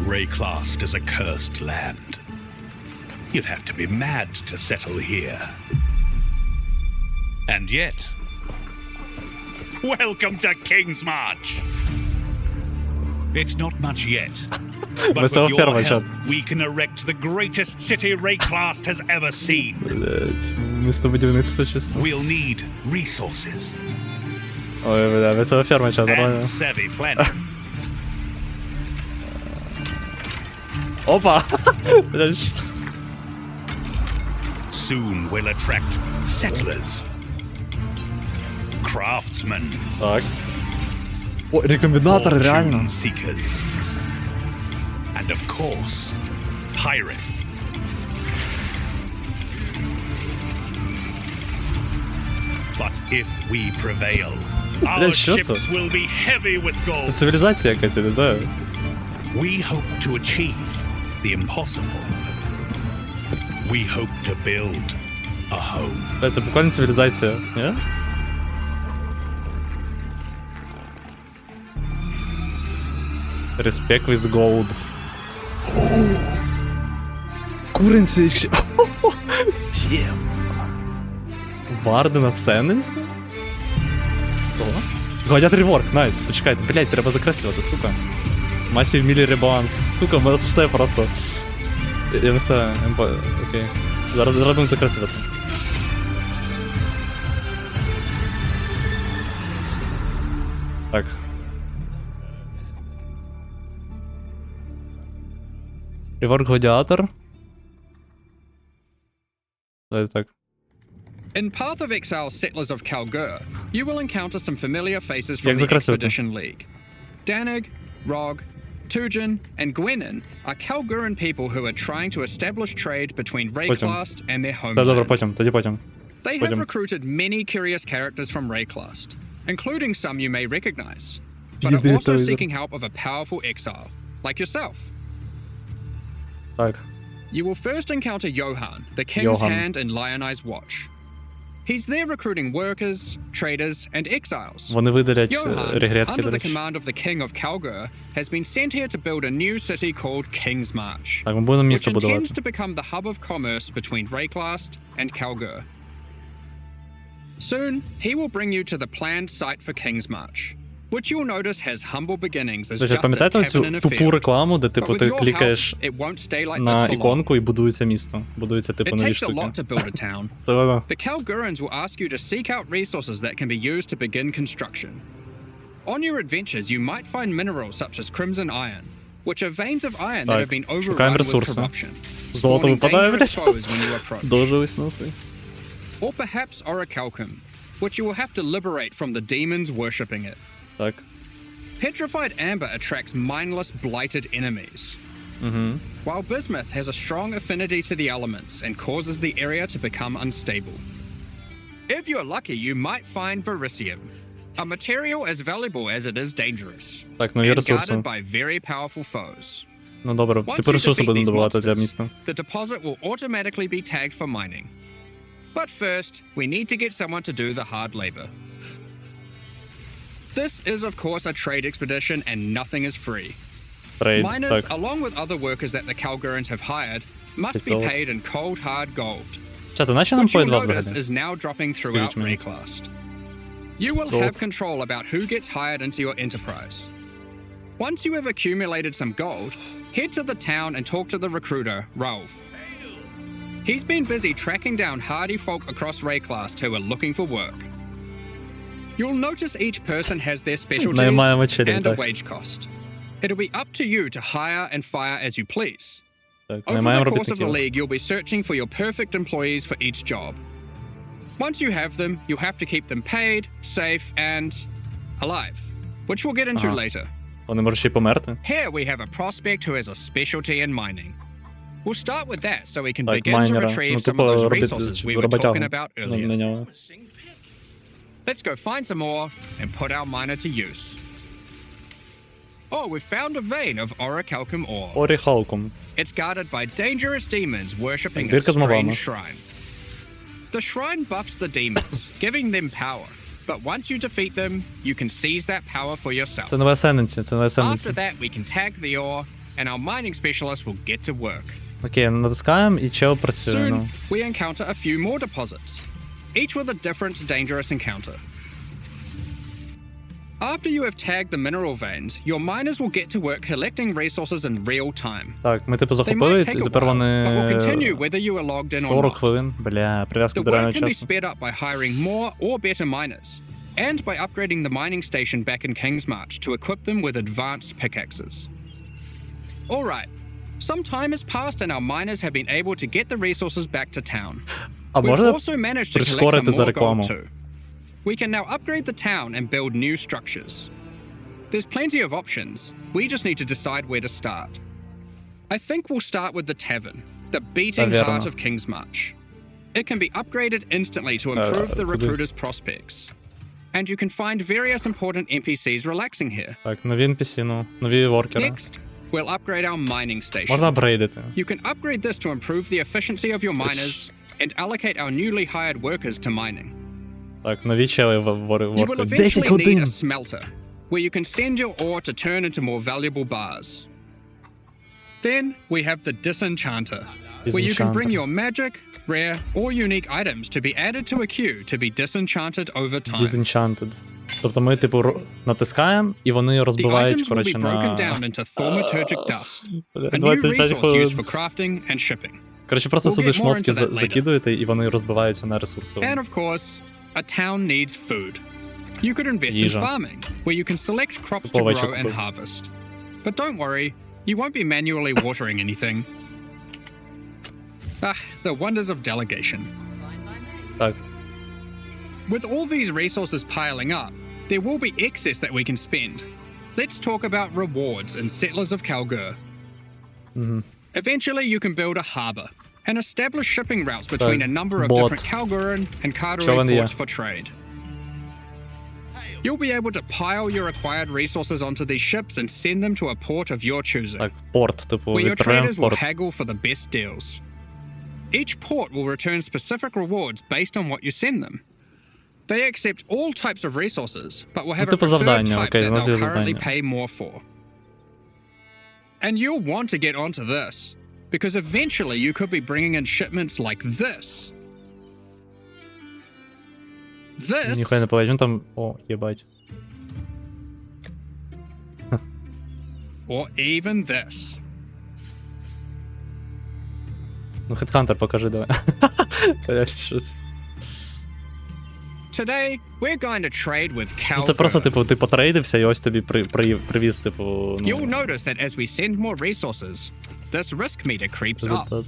Rayclast is a cursed land. You'd have to be mad to settle here. And yet, welcome to King's March! It's not much yet, but with your help, we can erect the greatest city Rayclast has ever seen. We'll need resources. And savvy planning. Опа! Soon we'll attract settlers, craftsmen, Так. О, рекомбінатори, реально. fortune seekers, and of course, pirates. But if we prevail, our ships will be heavy with gold. Цивілізація якась, я не знаю. We hope to achieve the impossible. We hope to build a home. Це буквально цивілізація, ні? Respect with gold. Currency. Є. Варди на Сененсі? Гладіатор реворк, найс. Почекайте, блять, треба закреслювати, сука. Масів мілі Rebalances. Сука, в нас все просто. Я не ставлю, окей. Зараз будемо закреслювати. Так. Реворк гладіатор. Так. In Path of Exile Settlers of Kalgur, you will encounter some familiar faces from the Expedition League. Danig, Rog, Tujin, and Gwenin are Kalguran people who are trying to establish trade between Rayclast and their homeland. They have recruited many curious characters from Rayclast, including some you may recognize, but are also seeking help of a powerful exile, like yourself. Так. You will first encounter Johan, the King's Hand in Lionized Watch. He's there recruiting workers, traders, and exiles. Johan, under the command of the King of Kalgur, has been sent here to build a new city called King's March, which intends to become the hub of commerce between Rayclast and Kalgur. Soon, he will bring you to the planned site for King's March, which you'll notice has humble beginnings as just a tavern in a тупу рекламу, де типу ти клікаєш на іконку і будується місто. Будується типу нові штуки. The Kalgurans will ask you to seek out resources that can be used to begin construction. On your adventures, you might find minerals such as crimson iron, which are veins of iron that have been overrun with corruption. Золото випадає, блядь. Дуже виснути. Or perhaps orichalcum, which you will have to liberate from the demons worshipping it. Так. Petrified amber attracts mindless, blighted enemies. While bismuth has a strong affinity to the elements and causes the area to become unstable. If you're lucky, you might find vericium, a material as valuable as it is dangerous, and guarded by very powerful foes. Ну добре, тепер ресурси будемо добувати для міста. The deposit will automatically be tagged for mining. But first, we need to get someone to do the hard labor. This is, of course, a trade expedition and nothing is free. Miners, along with other workers that the Kalgurans have hired, must be paid in cold, hard gold, which you'll notice is now dropping throughout Rayclast. You will have control about who gets hired into your enterprise. Once you have accumulated some gold, head to the town and talk to the recruiter, Rauf. He's been busy tracking down hardy folk across Rayclast who are looking for work. You'll notice each person has their specialties and a wage cost. It'll be up to you to hire and fire as you please. Over the course of the league, you'll be searching for your perfect employees for each job. Once you have them, you'll have to keep them paid, safe, and alive, which we'll get into later. Here we have a prospect who has a specialty in mining. We'll start with that so we can begin to retrieve some of those resources we were talking about earlier. Let's go find some more and put our miner to use. Oh, we've found a vein of orichalcum ore. It's guarded by dangerous demons worshipping a strange shrine. The shrine buffs the demons, giving them power, But once you defeat them, you can seize that power for yourself. Це нове асендансі, це нове асендансі. After that, we can tag the ore, and our mining specialist will get to work. Окей, натискаємо і чел працює. Soon, we encounter a few more deposits, each with a different dangerous encounter. After you have tagged the mineral veins, your miners will get to work collecting resources in real time. Так, ми типу захопили, і тепер вони 40 хвилин. Бля, прив'язка до реального часу. The work can be sped up by hiring more or better miners, and by upgrading the mining station back in King's March to equip them with advanced pickaxes. Alright, some time has passed and our miners have been able to get the resources back to town. We've also managed to collect some more gold too. We can now upgrade the town and build new structures. There's plenty of options, we just need to decide where to start. I think we'll start with the tavern, the beating heart of King's March. It can be upgraded instantly to improve the recruiter's prospects. And you can find various important NPCs relaxing here. Так, нові NPC, ну, нові воркери. Next, we'll upgrade our mining station. Можна апгрейдити. You can upgrade this to improve the efficiency of your miners and allocate our newly hired workers to mining. Так, нові чели воркери. You will eventually need a smelter, where you can send your ore to turn into more valuable bars. Then we have the disenchanter, where you can bring your magic, rare, or unique items to be added to a queue to be disenchanted over time. Disenchanted. Тобто ми, типу, натискаємо, і вони розбивають, коротше, на... Коротше, просто сюди шмотки закидуєте, і вони розбиваються на ресурси. And of course, a town needs food. You could invest in farming, where you can select crops to grow and harvest. But don't worry, you won't be manually watering anything. The wonders of delegation. Так. With all these resources piling up, there will be excess that we can spend. Let's talk about rewards in Settlers of Kalgur. Eventually, you can build a harbour and establish shipping routes between a number of different Kalguran and Karturi ports for trade. You'll be able to pile your acquired resources onto these ships and send them to a port of your choosing, where your traders will haggle for the best deals. Each port will return specific rewards based on what you send them. They accept all types of resources, but will have a preferred type that they'll currently pay more for. And you'll want to get onto this, because eventually you could be bringing in shipments like this. This. Ніхуя не побачив, він там... О, єбать. Or even this. Ну, Headhunter покажи, давай. Today, we're going to trade with Kalgur. Це просто, типу, ти потрейдився, і ось тобі привіз, типу, You'll notice that as we send more resources, this risk meter creeps up.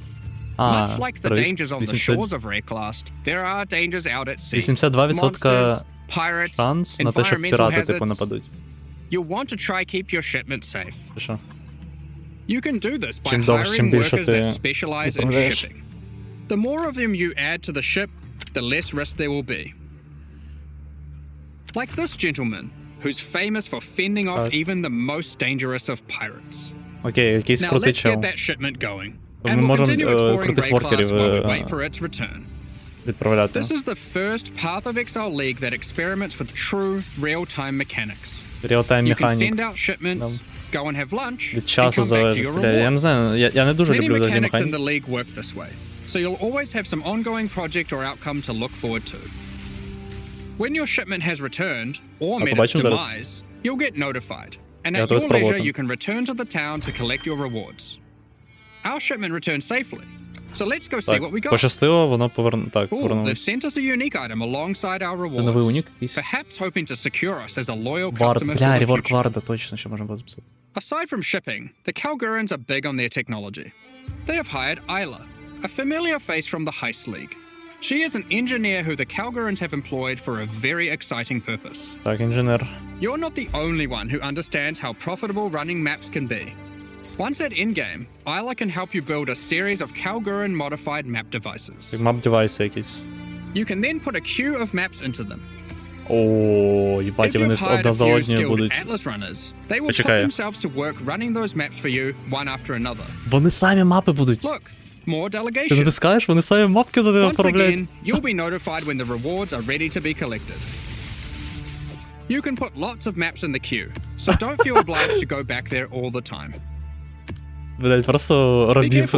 Much like the dangers on the shores of Reclast, there are dangers out at sea. 82% pirates, шанс на те, що пірати, типу, нападуть. You'll want to try keep your shipment safe. Що? You can do this by hiring workers that specialize in shipping. The more of them you add to the ship, the less risk there will be. Like this gentleman, who's famous for fending off even the most dangerous of pirates. Окей, якийсь Now крутий let's чел. get that shipment going, and we'll continue exploring Reclast while we wait for its return. Відправляти. This is the first Path of Exile League that experiments with true real-time mechanics. Real-time You can mechanic. send out shipments, go and have lunch, Від and часу come back to залежить. your Бля, я не rewards. знаю, я не дуже Many люблю взагалі mechanics in механіки. the league work this way, so you'll always have some ongoing project or outcome to look forward to. When your shipment has returned, or met its demise, you'll get notified, and at your leisure you can return to the town to collect your rewards. Our shipment returned safely, so let's go see what we got. Пощастило, воно They've повернулося. sent us a unique item alongside our Це новий rewards, унік якийсь? perhaps hoping to secure us as a loyal Вард, customer for бля, the реворк future. Варда, точно, ще можемо записати. Aside from shipping, the Kalgurans are big on their technology. They have hired Isla, a familiar face from the Heist League. She is an engineer who the Kalgurans have employed for a very exciting purpose. Так, інженер. You're not the only one who understands how profitable running maps can be. Once at Endgame, Isla can help you build a series of Kalguran modified map devices. Map девайси якісь. You can then put a queue of maps into them. О, їбать, If вони you've hired одна a за few однією skilled будуть. Atlas runners, they will put Почекай. themselves to work running those maps for you one after another. Вони самі мапи будуть. Look, more Ти delegation. натискаєш, вони самі мапки за тебе Once оформляють. again, you'll be notified when the rewards are ready to be collected. You can put lots of maps in the queue, so don't feel obliged to go back there all the time. Блять, просто робів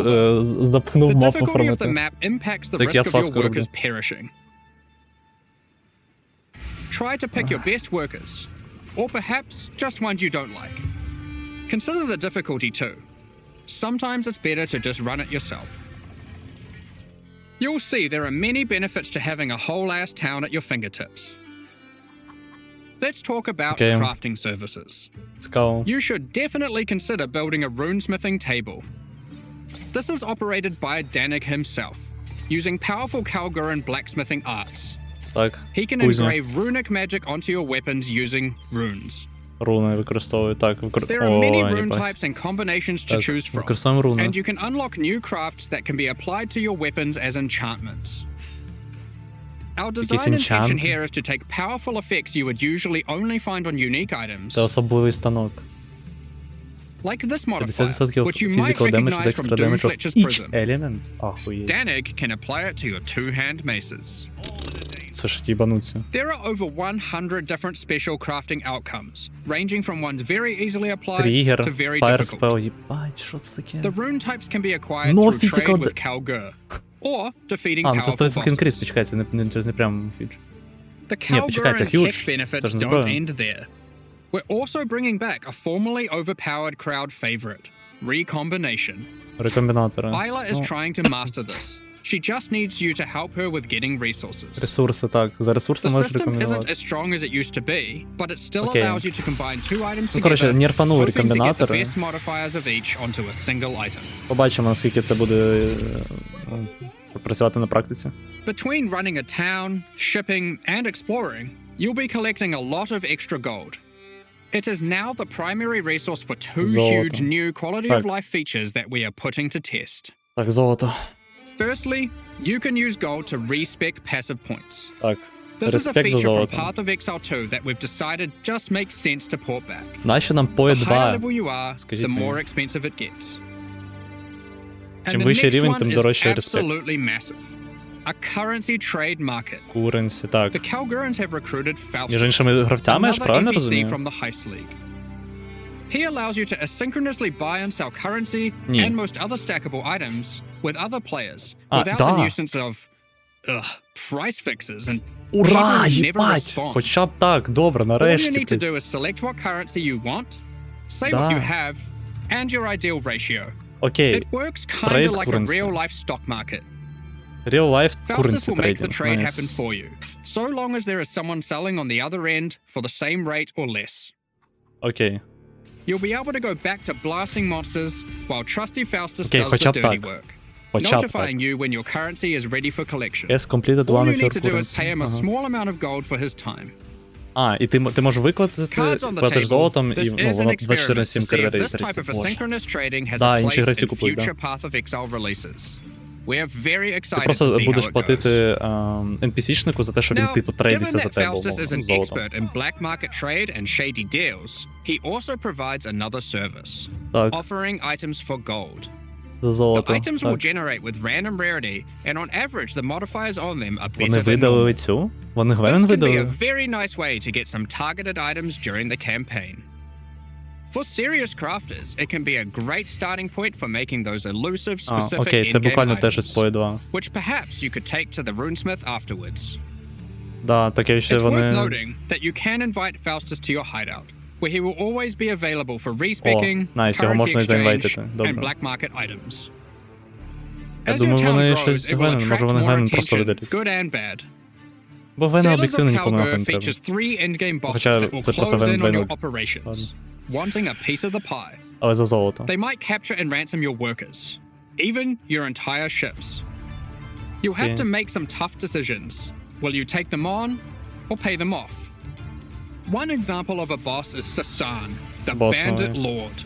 запхнув The мапу difficulty of the формати. map impacts the Так я risk of your сфаску роблю. workers perishing. Try to pick your best workers, or perhaps just ones you don't like. Consider the difficulty too. Sometimes it's better to just run it yourself. You'll see there are many benefits to having a whole-ass town at your fingertips. Let's talk about crafting services. Let's go. You should definitely consider building a runesmithing table. This is operated by Danig himself, using powerful Kalguran blacksmithing arts. Так, He can кузня. engrave runic magic onto your weapons using runes. Руни використовую, так. There are many rune types and combinations to choose from, використовуємо руни. and you can unlock new crafts that can be applied to your weapons as enchantments. Our design intention here is to take powerful effects you would usually only find on unique items, Це особливий станок. like this modifier, 50% which you might physical damage recognize with from extra damage of Doomfletcher's each prison. element. Ахуєть. Danig can apply it to your two-hand maces. Це ж їбануться. There are over 100 different special crafting outcomes, ranging from ones very easily applied Тригер, to very fire difficult. spell, їбать, що це таке? The rune types can be acquired No through physical trade with Kalgur, or defeating А, ну це powerful 100% increase, bosses. почекай, це не прям huge. The Ні, почекай, це Kalgur and huge. tech benefits Це ж не don't зброя. end there. We're also bringing back a formerly overpowered crowd favorite, recombination. Рекомбінатори. Isla is trying to master this. She just needs you to help her with getting resources. Ресурси, так. За ресурси The можеш system isn't рекомбінувати. as strong as it used to be, but it still Okay. allows you to combine two items Ну, коротше, together, нерфанули hoping to get the рекомбінатори. best modifiers of each onto a single item. Побачимо, наскільки це буде працювати на практиці. Between running a town, shipping, and exploring, you'll be collecting a lot of extra gold. It is now the primary resource for two Золото. huge new quality of life features that we are putting to test. Так, золото. Firstly, you can use gold to respec passive points. Так. This is a Респект за feature from золото. Path of Exile 2 that we've decided just makes sense to port back. Нащо нам по The higher 2? level you are, Скажіть the мені. more expensive it gets. And Чим the вищий next рівень, one тим is дорожчий респект. absolutely massive. A currency trade market. Куренсі, так. The Kalgurans have recruited Між Faustus, іншими гравцями, я ж another правильно NPC розумію? from the Heist League. He allows you to asynchronously buy and sell currency Ні. and most other stackable items with other players А, without да. the nuisance of price fixes and Ура, people who never їбать! respond. Хоча б так, добре, All you нарешті. need to блядь. do is select what currency you want, say Да. what you have, and your ideal ratio. Окей, It works Trade kinda like a currency. real-life stock market. real life Faustus currency will make the trading. trade happen Nice. for you, so long as there is someone selling on the other end for the same rate or less. Окей. You'll be able to go back to blasting monsters while trusty Faustus Okay, does хоча the б dirty так. work, Хоча б notifying так. you when your currency is ready for collection. Yes, completed All one you of your need to do is currency. pay him a Ага. small amount of gold for his time. А, і ти можеш викласти, Cards on the платиш table. золотом, і This ну, is an воно experiment 24 на to 7 see if this type кредитується. of Боже. asynchronous trading has Да, a інші place гравці in купують, да. future Path of Exile releases. We're very Ти excited to просто see будеш how it goes. платити NPC-шнику за те, що він Now, типу given трейдиться за that тебе Faustus is an золотом. expert in black market trade and shady deals, he also provides another service, Так, offering items for gold. за The золото. items will Так. generate with random rarity, and on average, the modifiers on them are Вони better than видалили normal. цю? Вони Гвен This can be a видалили? very nice way to get some targeted items during the campaign. For serious crafters, it can be a great starting point for making those elusive, А, specific окей, це endgame буквально теж із items, PoE 2. which perhaps you could take to the runesmith afterwards. Да, таке ще It's worth вони... noting that you can invite Faustus to your hideout, where he will always be available for respecking, nice, його currency можна і exchange, заінвайтити. and Добре. black market items. Я As your думаю, town вони grows, щось it will Гвенен, може attract вони more Гвенен просто attention, видалять. good and bad. Бо Гвена Settlers of об'єктивно нікому нахуй Kalgur не треба. features 3 endgame bosses Хоча that will це просто close in on Вен your Вен. operations, wanting a piece of the pie. Але за золото. They might capture and ransom your workers, even your entire ships. You'll have Okay. to make some tough decisions. Will you take them on or pay them off? One example of a boss is Sasan, the Boss, Bandit aye. Lord.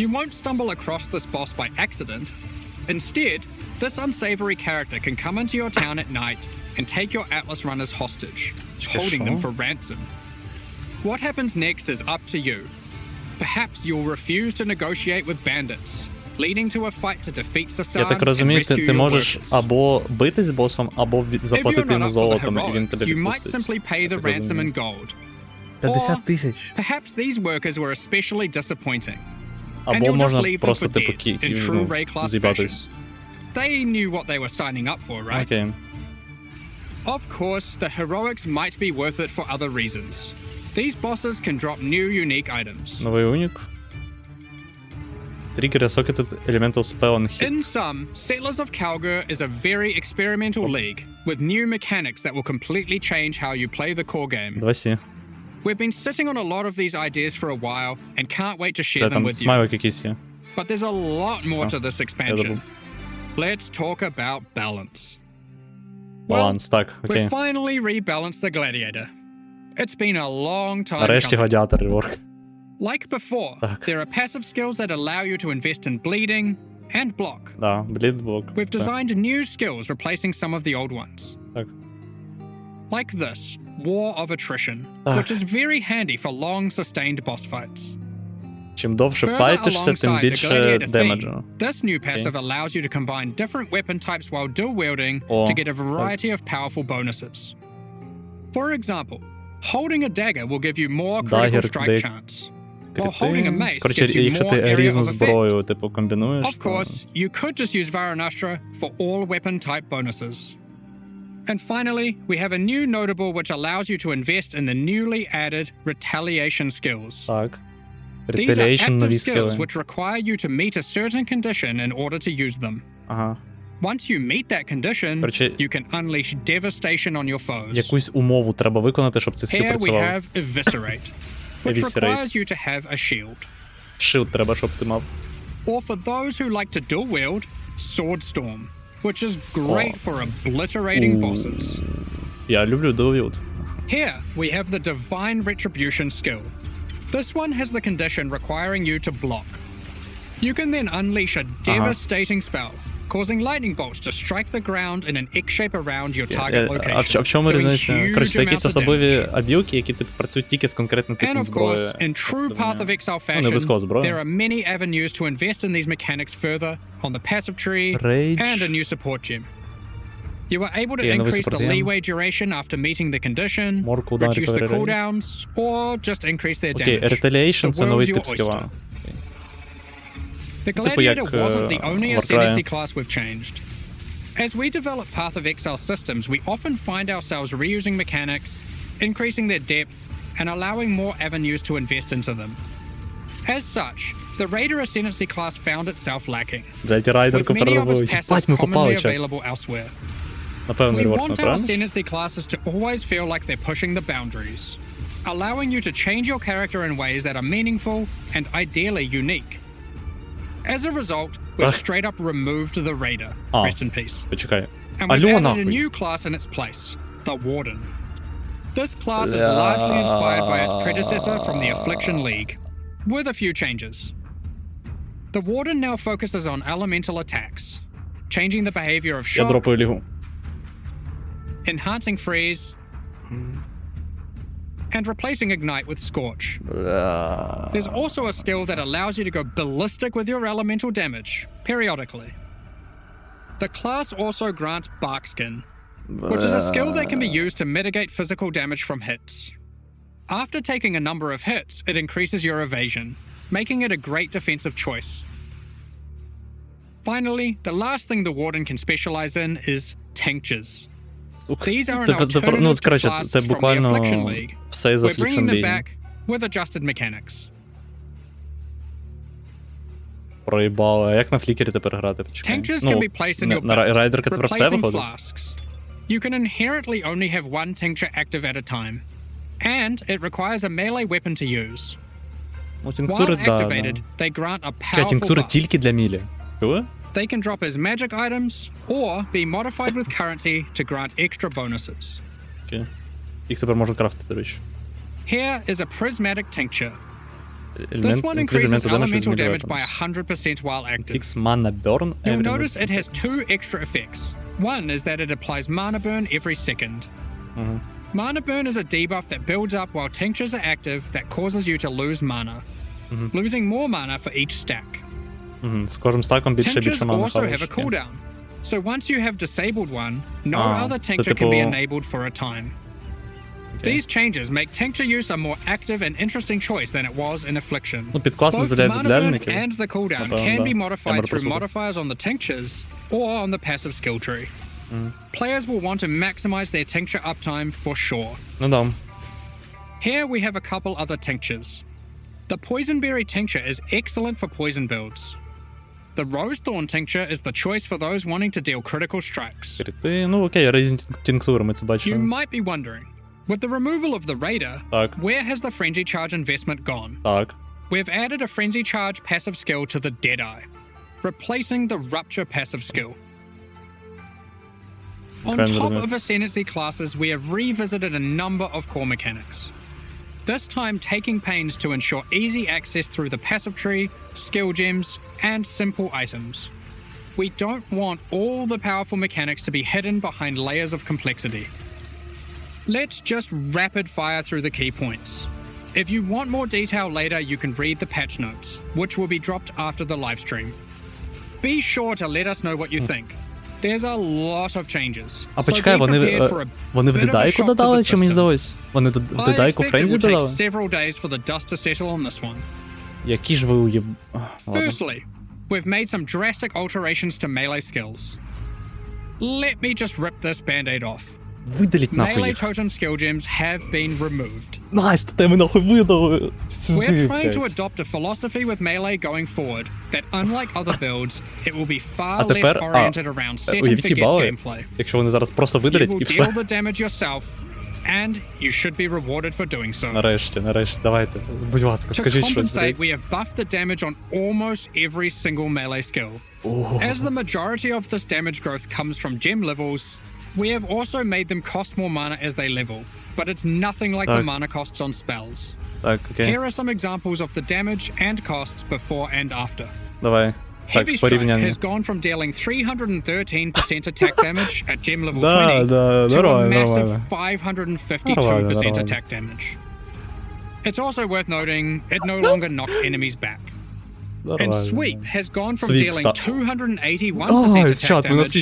You won't stumble across this boss by accident. Instead, this unsavory character can come into your town at night and take your Atlas runners hostage, holding them for ransom. What happens next is up to you. Perhaps you'll refuse to negotiate with bandits, leading to a fight to defeat Sasan Я так and розумію, rescue ти your можеш workers. або бити з босом, або If you're заплатити not йому up for the золотом, і він heroics, тебе you might відпустить. simply pay the Я так ransom розумію. in gold. 50 тисяч. Perhaps these workers were especially disappointing. And Або you'll just можна leave them просто, for типу, dead in true Ray class fashion. з'їбатись. They knew what they were signing up for, right? Окей. Of course, the heroics might be worth it for other reasons. These bosses can drop new unique items. Новий унік. Trigger a socketed elemental spell on hit. In sum, Settlers of Calgar is a very experimental league with new mechanics that will completely change how you play the core game. 2C. We've been sitting on a lot of these ideas for a while and can't wait to share them Там with you. смайлик якийсь є. But there's a lot more to this expansion. Let's talk about balance. Баланс, так, окей. We've finally rebalanced the gladiator. It's been a long time Нарешті coming. гладіатор реворк. Like before, there are passive skills that allow you to invest in bleeding and block. Да, блід-блок. We've designed new skills replacing some of the old ones. Так. Like this, War of Attrition, which is very handy for long sustained boss fights. Чим довше Further файтишся, тим alongside the більше gladiator демеджу. theme, this new passive allows you to combine different weapon types while dual wielding to get a variety of powerful bonuses. For example, holding a dagger will give you more critical strike chance, while holding a mace gives you якщо more ти area різну of effect. зброю, типу, комбінуєш, Of course, you could just use Varanastra for all weapon type bonuses. And finally, we have a new notable which allows you to invest in the newly added retaliation skills. Так. These are Retaliation active нові skills скіли. which require you to meet a certain condition in order to use them. Ага. Once you meet that condition, Короче, you can unleash devastation on your foes. Якусь умову треба виконати, щоб цей скіл Here we працював. have Eviscerate, which Eviscerate. requires you to have a shield. Шилд треба, щоб ти мав. Or for those who like to dual wield, Swordstorm, which is great for obliterating bosses. Я люблю dual wield. Here we have the Divine Retribution skill. This one has the condition requiring you to block. You can then unleash a devastating spell, causing lightning bolts to strike the ground in an X shape around your target location. А в чому doing різниця? huge Коротше, це якісь amounts of особливі damage. аб'юки, які типу працюють тільки з конкретним And типом of зброї. course, in true Path of Exile не fashion, обов'язково зброя. there are many avenues to invest in these mechanics further on the passive tree Rage. and a new support gem. You are able to Yeah, новий increase the support gem. leeway duration after meeting the condition, More cooldown reduce the recovery rate. cooldowns, or just increase their Окей, damage. Retaliation The це world's новий your тип oyster. скіла. The Типу Gladiator як, wasn't the only Warcry. ascendancy class we've changed. As we develop Path of Exile systems, we often find ourselves reusing mechanics, increasing their depth, and allowing more avenues to invest into them. As such, the Raider Ascendancy class found itself lacking, Блядь, райдерку with many of its перерву. passives Єбать, ми commonly попали, чек. available elsewhere. Напевно, We реворк, want our правильно? ascendancy classes to always feel like they're pushing the boundaries, allowing you to change your character in ways that are meaningful and ideally unique. As a result, we've straight up removed the Raider, rest in peace, Почекай. and we've Алло, added a нахуй. new class in its place, the Warden. This class is largely inspired by its predecessor from the Affliction League, with a few changes. The Warden now focuses on elemental attacks, changing the behavior of Я shock, дропаю лігу. enhancing freeze, and replacing ignite with scorch. There's also a skill that allows you to go ballistic with your elemental damage, periodically. The class also grants Barkskin, which is a skill that can be used to mitigate physical damage from hits. After taking a number of hits, it increases your evasion, making it a great defensive choice. Finally, the last thing the Warden can specialize in is Tinctures. Сука. These are an Ну, alternative to коротше, flasks це from the буквально Affliction League. все з We're bringing Affliction them League. back with adjusted mechanics. Проїбало. А як на флікері тепер грати? Почекай. Tinctures can be placed in your на belt, райдерка тепер все replacing виходить? flasks. You can inherently only have one tincture active at a time, and it requires a melee weapon to use. Ну, While тінктури, да. activated, they grant a Ча, powerful тінктури buff. тільки для мілі. Чого? They can drop as magic items, or be modified with currency to grant extra bonuses. Окей. Їх тепер можна крафтити, до речі. Here is a prismatic tincture. This Елемент, one increase increases elemental damage with elemental melee damage by weapons. 100% while active. Fix mana burn. You'll every notice it has minute. two extra effects. One is that it applies mana burn every second. Mana burn is a debuff that builds up while tinctures are active that causes you to lose mana, losing more mana for each stack. З кожним стаком більше Tinctures мана also have хаваєш. a cooldown, so once you have disabled one, no Ah, other so tincture can be tipo- enabled for a time. These changes make tincture use a more active and interesting choice than it was in Affliction. Ну, підкласи Both заляють mana для burn ляльників. and the cooldown can be modified through modifiers on the tinctures or on the passive skill tree. Players will want to maximize their tincture uptime for sure. Ну да. Here we have a couple other tinctures. The Poisonberry tincture is excellent for poison builds. The Rosethorn tincture is the choice for those wanting to deal critical strikes. Ну окей, різні тінктури, ми це You бачили. might be wondering, with the removal of the Raider, Так. where has the Frenzy Charge investment gone? Так. We've added a Frenzy Charge passive skill to the Deadeye, replacing the Rupture passive skill. On top of Ascendancy classes, we have revisited a number of core mechanics. This time taking pains to ensure easy access through the passive tree, skill gems, and simple items. We don't want all the powerful mechanics to be hidden behind layers of complexity. Let's just rapid fire through the key points. If you want more detail later, you can read the patch notes, which will be dropped after the livestream. Be sure to let us know what you think. There's a lot of changes. А почекай, вони в дедайку додали, чи мені здалось? Вони в дедайку Френзі додали? Several days for the dust to settle on this one. Які ж ви уєб... Firstly, we've made some drastic alterations to melee skills. Let me just rip this band-aid off. Видаліть нахуй Melee їх. totem skill gems have been removed. Найс, теми нахуй видали. We're trying to adopt a philosophy with melee going forward that, unlike other builds, it will be far less oriented around set and уявіть forget бали, gameplay. якщо вони зараз просто You видалять will і все. deal the damage yourself, and you should be rewarded for doing so. Нарешті, давайте. Будь ласка, To скажіть щось. compensate, we have buffed the damage on almost every single melee skill. As the majority of this damage growth comes from gem levels, we have also made them cost more mana as they level, but it's nothing like the mana costs on spells. Так, окей. Here are some examples of the damage and costs before and after. Давай. Heavy Так, Strike порівняння. has gone from dealing 313% attack damage at gem level 20 Да, to a нормально, massive нормально. 552% attack damage. It's also worth noting it no longer knocks enemies back. And Sweep has gone from dealing 281% attack damage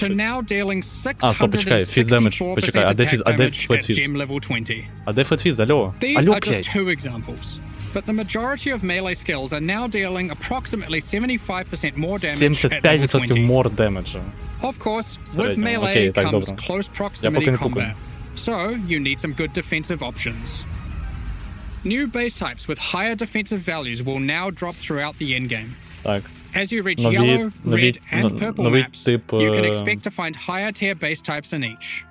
to now dealing 664% attack damage at gem level 20. А де флетфіз, алло? These Алло, are just блядь. two examples, but the majority of melee skills are now dealing approximately 75% more damage at level 75% 20. more damage. Of course, with Середньо. melee Окей, так, comes добре. close Я proximity поки не кукаю. combat, so you need some good defensive options. New base types with higher defensive values will now drop throughout the endgame. Так. As you reach Нові- yellow, нові- red, and purple новий maps, тип, you can expect to find higher tier base types in each.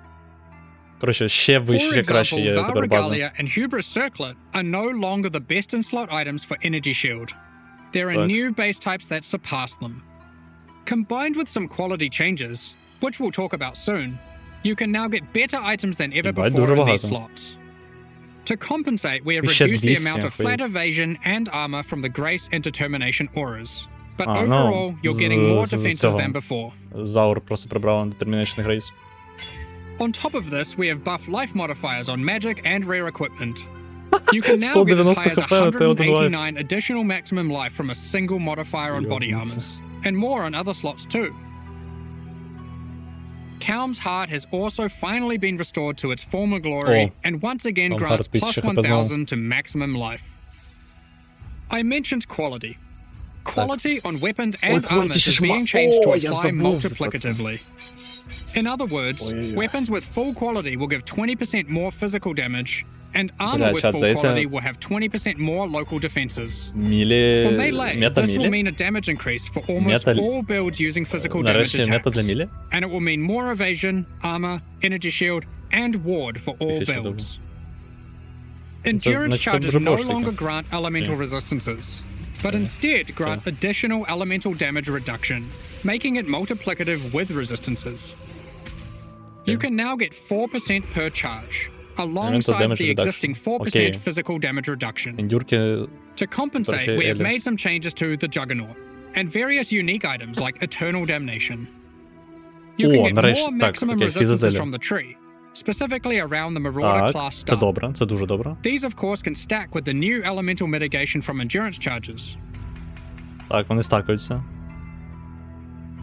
Коротше, ще вище, For ще краще example, є тепер база. Valregalia and Hubris Circlet are no longer the best in slot items for Energy Shield. There are Так. new base types that surpass them. Combined with some quality changes, which we'll talk about soon, you can now get better items than ever Ебать, before дуже in these багато. slots. To compensate, we have 1200, reduced the amount of охуеть. flat evasion and armor from the Grace and Determination auras. But А, overall, ну, you're getting more з defenses цього. than before. Заур просто прибрав Determination Grace. On top of this, we have buff life modifiers on magic and rare equipment. You can now get as high as 189 additional maximum life from a single modifier on body armors, and more on other slots too. Calm's Heart has also finally been restored to its former glory and once again Calm grants Heart plus 1000 to maximum life. I mentioned quality. Quality on weapons and armor is being changed to apply multiplicatively. In other words, weapons with full quality will give 20% more physical damage, and armor with full quality will have 20% more local defenses. Мілі... For melee, Мета this will мілі? mean a damage increase for almost all builds using physical damage Нарешті мета для attacks. мілі? And it will mean more evasion, armor, energy shield, and ward for all builds. Endurance charges no longer grant elemental resistances, but instead grant additional elemental damage reduction, making it multiplicative with resistances. You can now get 4% per charge, alongside the existing 4% physical damage reduction. Ендюрки... To compensate, we have made some changes to the Juggernaut, and various unique items like Eternal Damnation. You can get more maximum resistances from the tree, specifically around the Marauder class Це style. добре, це дуже добре. These, of course, can stack with the new elemental mitigation from endurance charges. Так, вони стакаються.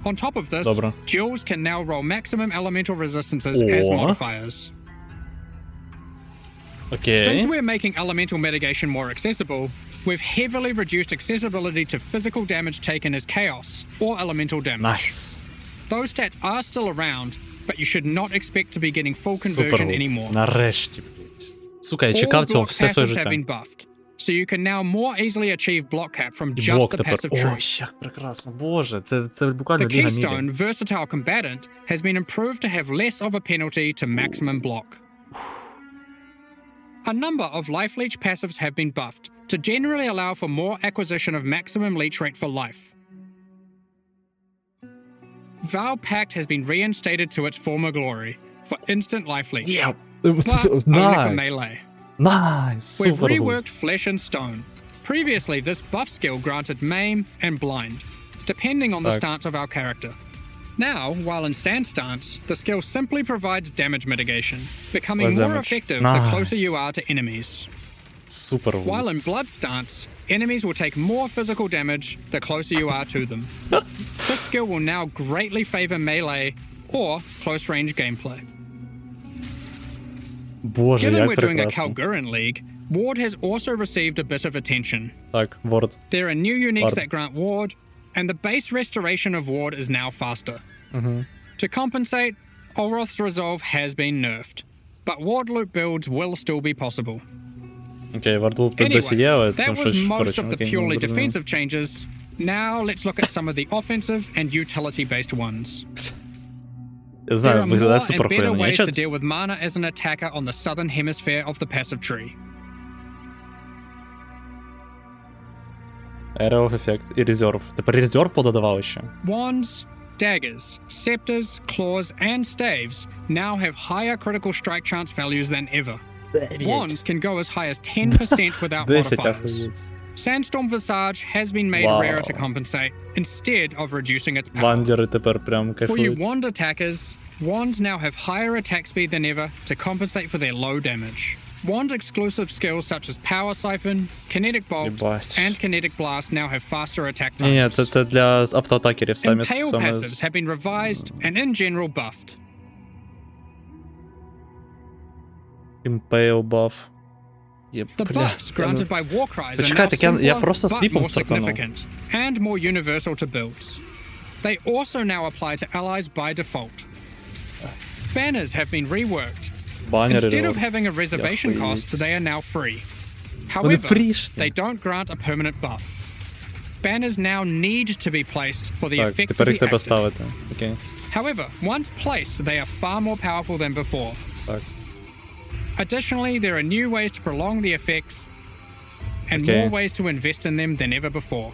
On top of this, Добре. Jewels can now roll maximum elemental resistances as modifiers. Okay. Since we're making elemental mitigation more accessible, we've heavily reduced accessibility to physical damage taken as chaos or elemental damage. Nice. Those stats are still around, but you should not expect to be getting full conversion anymore. Нарешті, блядь. Сука, я чекав цього все своє have життя. been buffed, so you can now more easily achieve block cap from І just блок the тепер. passive tree. Ой, як прекрасно. Боже, це буквально The ліга Keystone мілі. Versatile Combatant has been improved to have less of a penalty to maximum block. A number of life leech passives have been buffed to generally allow for more acquisition of maximum leech rate for life. Vow Pact has been reinstated to its former glory for instant life leech. Yeah, but only for melee. Nice. We've Super reworked Flesh and Stone. Previously, this buff skill granted Maim and Blind, depending on the stance of our character. Now, while in Sand stance, the skill simply provides damage mitigation, becoming more effective the closer you are to enemies. Super. While in Blood stance, enemies will take more physical damage the closer you are to them. This skill will now greatly favor melee or close-range gameplay. Боже, Given як we're doing a прекрасно. Calgurin League, Ward has also received a bit of attention. Так, Ward. There are new uniques Ward. that grant Ward, and the base restoration of Ward is now faster. To compensate, Olroth's Resolve has been nerfed, but Ward loop builds will still be possible. Окей, Ward тут досі є, але That там was щось, most коротше, of the окей, purely не розумію. defensive changes. Now let's look at some of the offensive and utility-based ones. Я There знаю, are виглядає more and супер better хуйно. ways Я to deal with mana as an attacker on the southern hemisphere of the passive tree. Area of Effect і Reserve. Тепер Reserve пододавали ще. Wands, daggers, scepters, claws, and staves now have higher critical strike chance values than ever. Wands can go as high as 10% without 10, modifiers. охуєть. Sandstorm Visage has been made Wow. rarer to compensate, instead of reducing its power. Вандери тепер прям For you кайфують. wand attackers, wands now have higher attack speed than ever to compensate for their low damage. Wand exclusive skills such as Power Siphon, Kinetic Bolt, Єбать. and Kinetic Blast now have faster attack times. Ні, це для автоатакерів саме. Impale саме passives have been revised and in general buffed. Impale buff. The buffs granted by Warcries are now Почекайте, я simpler просто but свіпом more стартанув. significant and more universal to builds. They also now apply to allies by default. Banners have been reworked. Банери. Instead of having a reservation cost, they are now free. However, they don't grant a permanent buff. Banners now need to be placed for the Так, effect to тепер be їх треба active. ставити. Окей. However, once placed, they are far more powerful than before. Так. Additionally, there are new ways to prolong the effects and Okay. more ways to invest in them than ever before.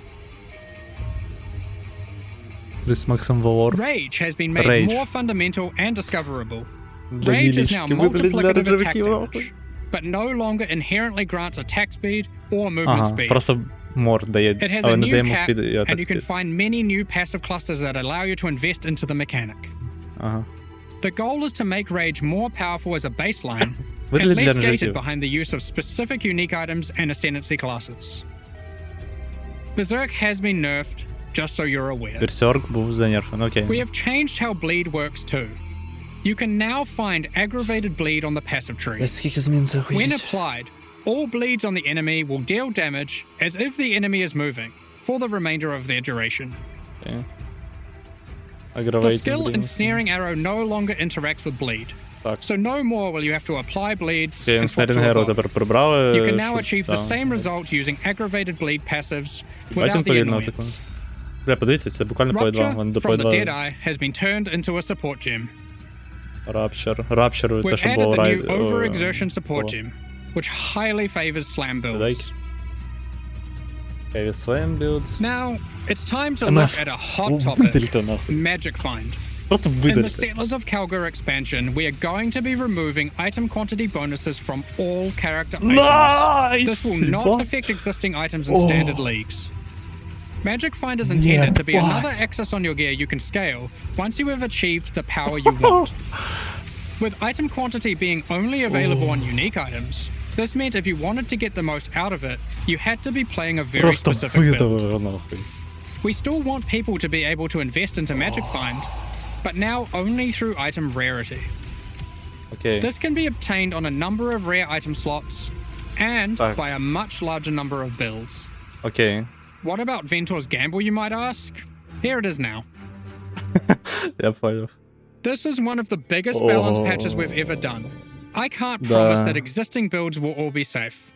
Chris Maxim Valor. Rage has been made Rage. more fundamental and discoverable. Для Rage is now мілічки видали для multiplicative attack рожевиків, damage, нахуй. but no longer inherently grants attack speed or movement Ага, speed. просто мор дає, It has але a не дає new мов cap, спід і and атак you can спід. find many new passive clusters that allow you to invest into the mechanic. Ага. The goal is to make Rage more powerful as a baseline and Видали для less gated рожевиків. behind the use of specific unique items and ascendancy classes. Berserk has been nerfed, just so you're aware. Берсерк був занерфен, окей. We have changed how bleed works too. You can now find aggravated bleed on the passive tree. Скільки змін це When хуїть. applied, all bleeds on the enemy will deal damage as if the enemy is moving for the remainder of their duration. Окей. The Агравейт, skill блін. Ensnaring Arrow no longer interacts with bleed. Так. So no more will you have to apply bleeds Окей, and swap to Ensnaring Arrow evolve. тепер прибрали. You can now щоб- achieve the да. same result using aggravated bleed passives Бачимо without the повільно таку. annoyance. Бля, подивіться, це буквально по 2, Rupture вони до from по the 2. Deadeye has been turned into a support gem. Рапчер, те, We've що added було the райд. new Overexertion support gem, which highly favors slam builds. Heavy Slam builds. Now, it's time to MF. look at a hot topic, Видалите нахуй. Magic Find. Просто In the видалите. Settlers of Calgar expansion, we are going to be removing item quantity bonuses from all character items. This will not What? affect existing items in standard leagues. Magic Find is intended to be Yeah, another access on your gear you can scale once you have achieved the power you want. With item quantity being only available on unique items, this meant if you wanted to get the most out of it, you had to be playing a very Просто specific build. видавили нахуй. We still want people to be able to invest into Magic Find, but now only through item rarity. Окей. This can be obtained on a number of rare item slots and by a much larger number of builds. Окей. What about Ventor's Gamble, you might ask? Here it is now. Я понял. This is one of the biggest balance patches we've ever done. I can't promise that existing builds will all be safe.